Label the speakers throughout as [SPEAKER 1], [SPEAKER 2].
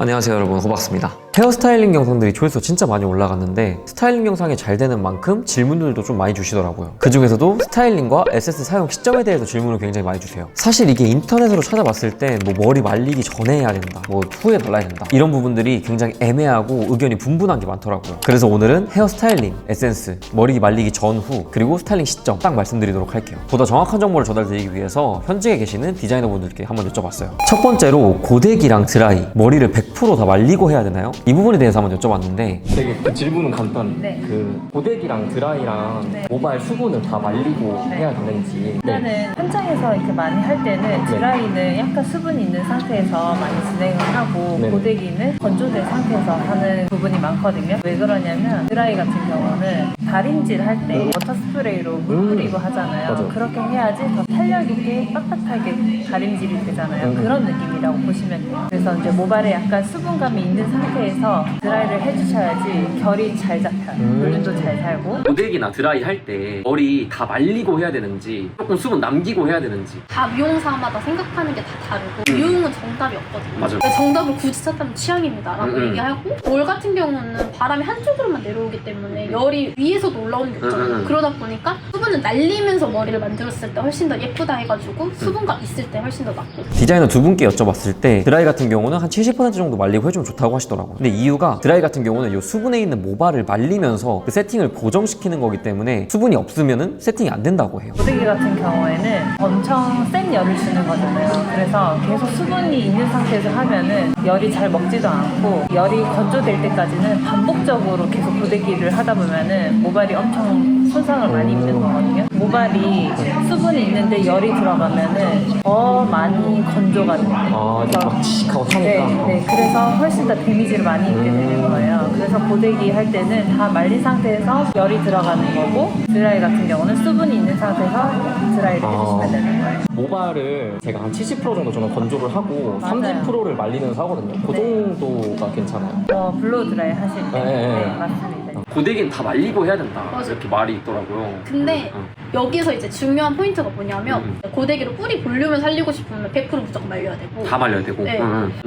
[SPEAKER 1] 안녕하세요 여러분, 호박스입니다. 헤어스타일링 영상들이 조회수 진짜 많이 올라갔는데 스타일링 영상이 잘 되는 만큼 질문들도 좀 많이 주시더라고요. 그 중에서도 스타일링과 에센스 사용 시점에 대해서 질문을 굉장히 많이 주세요. 사실 이게 인터넷으로 찾아봤을 때 뭐 머리 말리기 전에 해야 된다, 뭐 후에 발라야 된다, 이런 부분들이 굉장히 애매하고 의견이 분분한 게 많더라고요. 그래서 오늘은 헤어스타일링, 에센스, 머리 말리기 전후, 그리고 스타일링 시점 딱 말씀드리도록 할게요. 보다 정확한 정보를 전달드리기 위해서 현직에 계시는 디자이너분들께 한번 여쭤봤어요. 첫 번째로 고데기랑 드라이, 머리를 100% 다 말리고 해야 되나요? 이 부분에 대해서 한번 여쭤봤는데
[SPEAKER 2] 되게 그 질문은 간단해.
[SPEAKER 3] 네.
[SPEAKER 2] 그 고데기랑 드라이랑
[SPEAKER 3] 네.
[SPEAKER 2] 모발 수분을 다 말리고
[SPEAKER 3] 네.
[SPEAKER 2] 해야 되는지.
[SPEAKER 3] 일단은 현장에서 이렇게 많이 할 때는 드라이는 약간 수분이 있는 상태에서 많이 진행을 하고
[SPEAKER 2] 네.
[SPEAKER 3] 고데기는 건조된 상태에서 하는 부분이 많거든요. 왜 그러냐면 드라이 같은 경우는 다림질 할 때 워터 스프레이로 물 뿌리고 하잖아요.
[SPEAKER 2] 맞아요.
[SPEAKER 3] 그렇게 해야지 더 탄력 있게 빳빳하게 다림질이 되잖아요. 그런 느낌이라고 보시면 돼요. 그래서 이제 모발에 약간 수분감이 있는 상태에서 드라이를 해주셔야지 결이 잘 잡혀요. 볼륨도 잘 살고.
[SPEAKER 1] 고데기나 드라이 할 때 머리 다 말리고 해야 되는지 조금 수분 남기고 해야 되는지.
[SPEAKER 4] 다 미용사마다 생각하는 게 다 다르고 미용은 정답이 없거든요.
[SPEAKER 1] 맞아요.
[SPEAKER 4] 근데 정답을 굳이 찾다면 취향입니다 라고
[SPEAKER 1] 음.
[SPEAKER 4] 얘기하고 볼 같은 경우는 바람이 한쪽으로만 내려오기 때문에 열이 위에서도 올라오는 게 없잖아요. 그러다 보니까 수분을 날리면서 머리를 만들었을 때 훨씬 더 예쁘다 해가지고 수분감 있을 때 훨씬 더 낫고.
[SPEAKER 1] 디자이너 두 분께 여쭤봤을 때 드라이 같은 경우는 한 70% 정도 말리고 해주면 좋다고 하시더라고요. 근데 이유가 드라이 같은 경우는 이 수분에 있는 모발을 말리면서 그 세팅을 고정시키는 거기 때문에 수분이 없으면은 세팅이 안 된다고 해요.
[SPEAKER 3] 고데기 같은 경우에는 엄청 센 열을 주는 거잖아요. 그래서 계속 수분이 있는 상태에서 하면은 열이 잘 먹지도 않고 열이 건조될 때까지는 반복적으로 계속 고데기를 하다 보면은 모발이 엄청 손상을 많이 입는 거거든요. 모발이 수분이 있는데 열이 들어가면은 더 많이 건조가 돼요.
[SPEAKER 2] 아, 이제 막 지식하고 타니까.
[SPEAKER 3] 네, 그래서 훨씬 더 데미지를 많이 입게 되는 거예요. 그래서 고데기 할 때는 다 말린 상태에서 열이 들어가는 거고, 드라이 같은 경우는 수분이 있는 상태에서 드라이를 해주시면 되는 거예요.
[SPEAKER 2] 모발을 제가 한 70% 정도 저는 건조를 하고
[SPEAKER 3] 맞아요.
[SPEAKER 2] 30%를 말리면서 하거든요. 그
[SPEAKER 3] 네.
[SPEAKER 2] 정도가 괜찮아요.
[SPEAKER 3] 블로우 드라이 하실 때.
[SPEAKER 2] 네.
[SPEAKER 3] 맞습니다.
[SPEAKER 1] 고데기는 다 말리고 해야 된다,
[SPEAKER 4] 맞아.
[SPEAKER 1] 이렇게 말이 있더라고요.
[SPEAKER 4] 근데 여기서 이제 중요한 포인트가 뭐냐면 고데기로 뿌리 볼륨을 살리고 싶으면 100% 무조건 말려야 되고
[SPEAKER 1] 다 말려야 되고.
[SPEAKER 4] 네.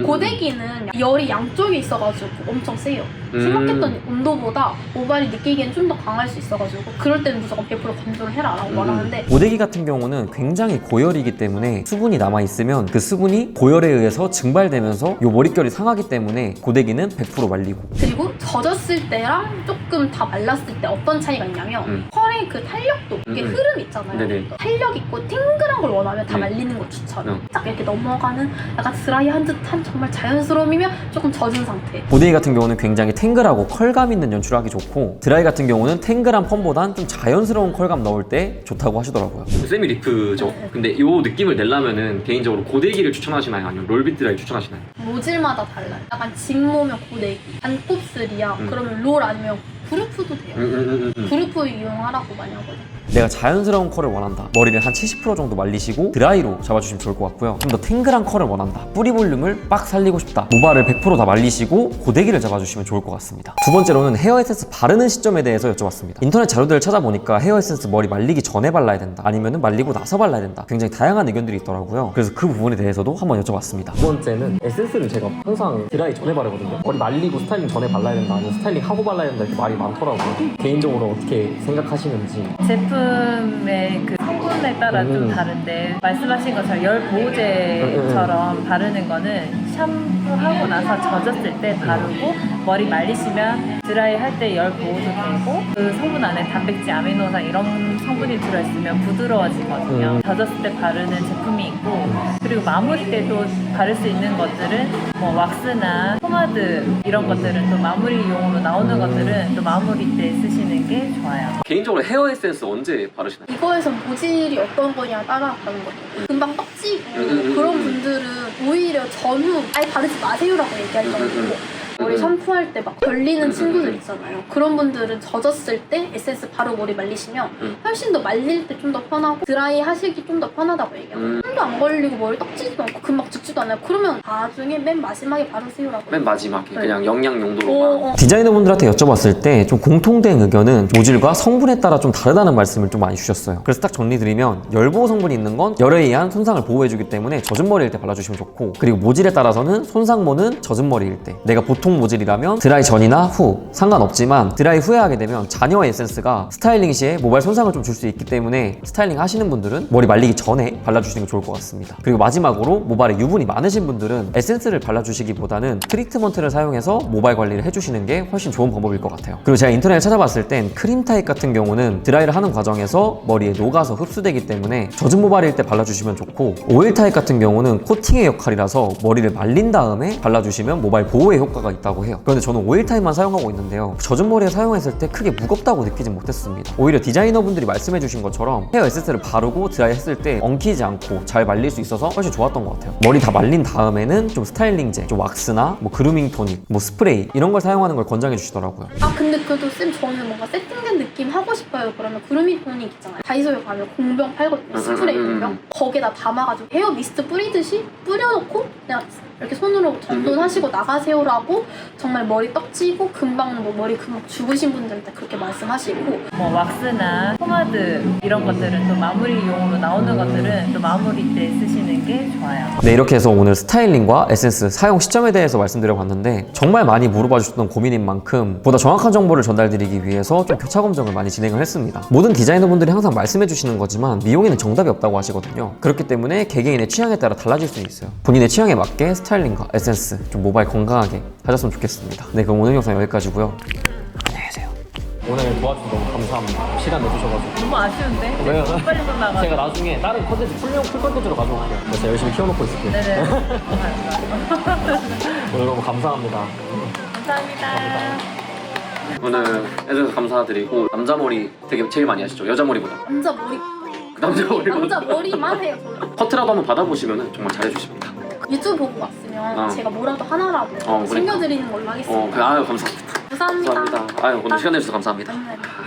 [SPEAKER 4] 고데기는 열이 양쪽에 있어가지고 엄청 세요. 생각했던 온도보다 모발이 느끼기엔 좀 더 강할 수 있어가지고 그럴 때는 무조건 100% 건조를 해라 라고 말하는데,
[SPEAKER 1] 고데기 같은 경우는 굉장히 고열이기 때문에 수분이 남아있으면 그 수분이 고열에 의해서 증발되면서 요 머릿결이 상하기 때문에 고데기는 100% 말리고.
[SPEAKER 4] 그리고 젖었을 때랑 조금 다 말랐을 때 어떤 차이가 있냐면 펄의 그 탄력도, 이게 흐름 있잖아요.
[SPEAKER 1] 네네.
[SPEAKER 4] 탄력 있고 탱글한 걸 원하면 다
[SPEAKER 1] 네.
[SPEAKER 4] 말리는 걸 추천해요. 딱 이렇게 넘어가는 약간 드라이한 듯한 정말 자연스러움이면 조금 젖은 상태.
[SPEAKER 1] 고데기 같은 경우는 굉장히 탱글하고 컬감 있는 연출하기 좋고, 드라이 같은 경우는 탱글한 펌보단 좀 자연스러운 컬감 넣을 때 좋다고 하시더라고요. 세미 리프죠. 근데 요 느낌을 내려면은 개인적으로 고데기를 추천하시나요? 아니면 롤빗 드라이 추천하시나요?
[SPEAKER 4] 모질마다 달라요. 약간 직모면 고데기, 반곱슬이야. 그러면 롤 아니면 그루프도 돼요. 그루프 이용하라고 많이 하거든요.
[SPEAKER 1] 내가 자연스러운 컬을 원한다, 머리를 한 70% 정도 말리시고 드라이로 잡아주시면 좋을 것 같고요. 좀 더 탱글한 컬을 원한다, 뿌리 볼륨을 빡 살리고 싶다, 모발을 100% 다 말리시고 고데기를 잡아주시면 좋을 것 같습니다. 두 번째로는 헤어 에센스 바르는 시점에 대해서 여쭤봤습니다. 인터넷 자료들을 찾아보니까 헤어 에센스 머리 말리기 전에 발라야 된다, 아니면 말리고 나서 발라야 된다, 굉장히 다양한 의견들이 있더라고요. 그래서 그 부분에 대해서도 한번 여쭤봤습니다.
[SPEAKER 2] 두 번째는 에센스를 제가 항상 드라이 전에 바르거든요. 머리 말리고 스타일링 전에 발라야 된다, 아니면 스타일링 하고 발라야 된다, 이렇게 말이 많더라고요. 개인적으로 어떻게 생각하시는지.
[SPEAKER 3] 제품의 그 성분에 따라 좀 다른데, 말씀하신 것처럼 열 보호제처럼 바르는 거는 샴푸하고 나서 젖었을 때 바르고, 머리 말리시면 드라이 할 때 열 보호도 되고, 그 성분 안에 단백질, 아미노산 이런 성분이 들어있으면 부드러워지거든요. 젖었을 때 바르는 제품이 있고, 그리고 마무리 때도 바를 수 있는 것들은 뭐 왁스나 포마드 이런 것들은 또 마무리용으로 나오는 것들은 또 마무리 때 쓰시는 게 좋아요.
[SPEAKER 1] 개인적으로 헤어 에센스 언제 바르시나요?
[SPEAKER 4] 이거에선 모질이 어떤 거냐에 따라 다른 거예요. 금방 떡지고 그런 분들은 오히려 전후 아예 바르지 마세요라고 얘기할 정도고, 머리 샴푸할 때 막 걸리는 친구들 있잖아요. 그런 분들은 젖었을 때 에센스 바로 머리 말리시면 훨씬 더 말릴 때 좀 더 편하고 드라이 하시기 좀 더 편하다고 얘기해요. 하나도 안 걸리고 머리 떡지지도 않고 금방 죽지도 않아요. 그러면 나중에 맨 마지막에 바르세요라고.
[SPEAKER 2] 맨 마지막에
[SPEAKER 4] 네.
[SPEAKER 2] 그냥 영양 용도로만.
[SPEAKER 1] 디자이너분들한테 여쭤봤을 때 좀 공통된 의견은 모질과 성분에 따라 좀 다르다는 말씀을 좀 많이 주셨어요. 그래서 딱 정리드리면 열보호 성분이 있는 건 열에 의한 손상을 보호해주기 때문에 젖은 머리일 때 발라주시면 좋고, 그리고 모질에 따라서는 손상모는 젖은 머리일 때, 내가 보통 모질이라면 드라이 전이나 후 상관없지만 드라이 후에 하게 되면 잔여의 에센스가 스타일링 시에 모발 손상을 좀 줄 수 있기 때문에 스타일링 하시는 분들은 머리 말리기 전에 발라주시는 게 좋을 것 같습니다. 그리고 마지막으로 모발에 유분이 많으신 분들은 에센스를 발라주시기보다는 트리트먼트를 사용해서 모발 관리를 해주시는 게 훨씬 좋은 방법일 것 같아요. 그리고 제가 인터넷에 찾아봤을 땐 크림 타입 같은 경우는 드라이를 하는 과정에서 머리에 녹아서 흡수되기 때문에 젖은 모발일 때 발라주시면 좋고, 오일 타입 같은 경우는 코팅의 역할이라서 머리를 말린 다음에 발라주시면 모발 보호의 효과가 있다고 해요. 그런데 저는 오일 타입만 사용하고 있는데요, 젖은 머리에 사용했을 때 크게 무겁다고 느끼진 못했습니다. 오히려 디자이너분들이 말씀해주신 것처럼 헤어 에센스를 바르고 드라이 했을 때 엉키지 않고 잘 말릴 수 있어서 훨씬 좋았던 것 같아요. 머리 다 말린 다음에는 좀 스타일링제, 좀 왁스나 뭐 그루밍 토닉, 뭐 스프레이 이런 걸 사용하는 걸 권장해 주시더라고요.
[SPEAKER 4] 아 근데 그래도 쌤 저는 뭔가 세팅된 느낌 하고 싶어요. 그러면 그루밍 토닉 있잖아요. 다이소에 가면 공병 팔거든요. 스프레이 공병. 거기에다 담아가지고 헤어 미스트 뿌리듯이 뿌려놓고 그냥 이렇게 손으로 전돈하시고 나가세요라고 정말 머리 떡지고 금방 뭐 머리 금방 죽으신 분들한테 그렇게 말씀하시고.
[SPEAKER 3] 뭐 왁스나 포마드 이런 것들은 또 마무리용으로 나오는 것들은 또 마무리 때 쓰시는 게 좋아요.
[SPEAKER 1] 네, 이렇게 해서 오늘 스타일링과 에센스 사용 시점에 대해서 말씀드려봤는데, 정말 많이 물어봐 주셨던 고민인 만큼 보다 정확한 정보를 전달드리기 위해서 좀 교차 검증을 많이 진행을 했습니다. 모든 디자이너분들이 항상 말씀해 주시는 거지만 미용에는 정답이 없다고 하시거든요. 그렇기 때문에 개개인의 취향에 따라 달라질 수 있어요. 본인의 취향에 맞게 스타일링과 에센스 좀 모발 건강하게 하셨으면 좋겠습니다. 네, 그럼 오늘 영상 여기까지고요. 안녕히 계세요.
[SPEAKER 2] 오늘 도와주셔서 너무 감사합니다. 시간 내주셔가지고.
[SPEAKER 3] 너무 아쉬운데?
[SPEAKER 2] 왜요?
[SPEAKER 3] 빨리 끝나가지고.
[SPEAKER 2] 제가 나중에 다른 컨텐츠 풀 컨텐츠로 가져올게요. 제가 열심히 키워놓고 있을게요.
[SPEAKER 3] 네네.
[SPEAKER 2] 오늘 너무 감사합니다.
[SPEAKER 3] 감사합니다.
[SPEAKER 2] 오늘 애들 감사드리고, 남자 머리 되게 제일 많이 하시죠? 여자 머리보다.
[SPEAKER 4] 남자 머리
[SPEAKER 2] 남자 머리보다.
[SPEAKER 4] 남자 머리만 해요 저는.
[SPEAKER 2] 커트라도 한번 받아보시면 정말 잘해주십니다.
[SPEAKER 4] 유튜브 보고 왔으면
[SPEAKER 2] 어.
[SPEAKER 4] 제가 뭐라도 하나라도
[SPEAKER 2] 그러니까.
[SPEAKER 4] 챙겨드리는 걸로 하겠습니다.
[SPEAKER 2] 아유 감사합니다.
[SPEAKER 4] 감사합니다.
[SPEAKER 2] 감사합니다. 아유 오늘 시간 내주셔서 감사합니다.
[SPEAKER 4] 감사합니다.